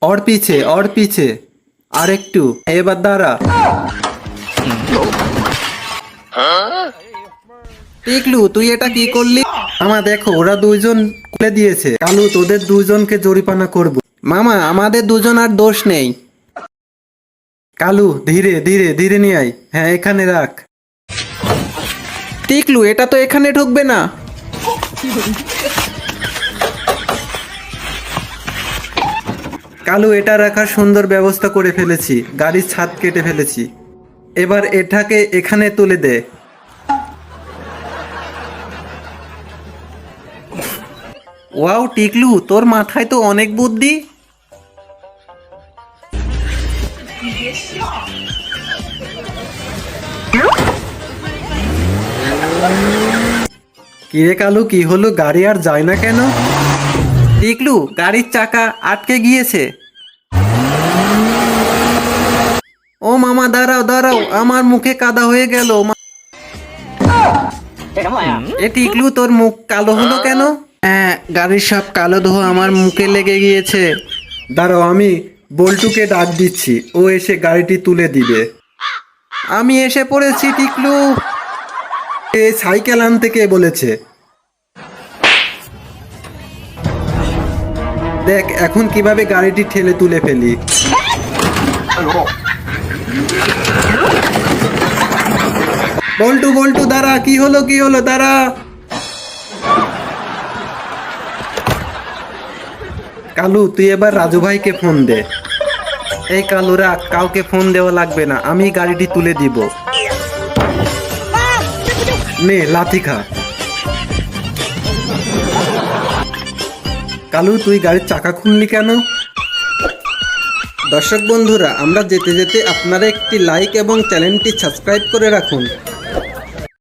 और पीछे আর একটু এবার দাঁড়া। টিকলু তুই এটা কি করলি? মামা দেখো ওরা দুইজন খুলে দিয়েছে। কালু তোদের দুইজনকে জরিমানা করব। মামা আমাদের দুজন আর দোষ নেই। কালু ধীরে ধীরে ধীরে নিয়ে আয়। হ্যাঁ এখানে রাখ। টিকলু এটা তো এখানে ঢুকবে না। কালু এটা রাখার সুন্দর ব্যবস্থা করে ফেলেছি। গাড়ির ছাদ কেটে ফেলেছি। এবার এটাকে এখানে তুলে দে। ওয়াও টিকলু তোর মাথায় তো অনেক বুদ্ধি। কিরে কালু কি হলো? গাড়ি আর যায় না কেন? টিকলু গাড়ির চাকা আটকে গিয়েছে। ও মামা দাঁড়াও দাঁড়াও, আমার মুখে কাদা হয়ে গেল। এ টিকলু তোর মুখ কালো হলো কেন? হ্যাঁ গাড়ির সব কালো ধোঁয়া আমার মুখে লেগে গিয়েছে। দাঁড়াও আমি বল্টুকে ডাক দিচ্ছি, ও এসে গাড়িটি তুলে দিবে। আমি এসে পড়েছি টিকলু। এ সাইকেল আনতে কে বলেছে? দেখ এখন কিভাবে গাড়িটি ঠেলে তুলে ফেলি। বল্টু বল্টু দাঁড়া, কি হলো কি হলো দাঁড়া। কালু তুই এবার রাজু ভাইকে ফোন দে। এই কালু রাখ, কাউকে ফোন দেওয়া লাগবে না, আমি গাড়িটি তুলে দিব। নে লাথি খা। কালু তুই গাড়ির চাকা খুললি কেন? দর্শক বন্ধুরা আমরা যেতে যেতে আপনারা একটি লাইক এবং চ্যানেলটি সাবস্ক্রাইব করে রাখুন।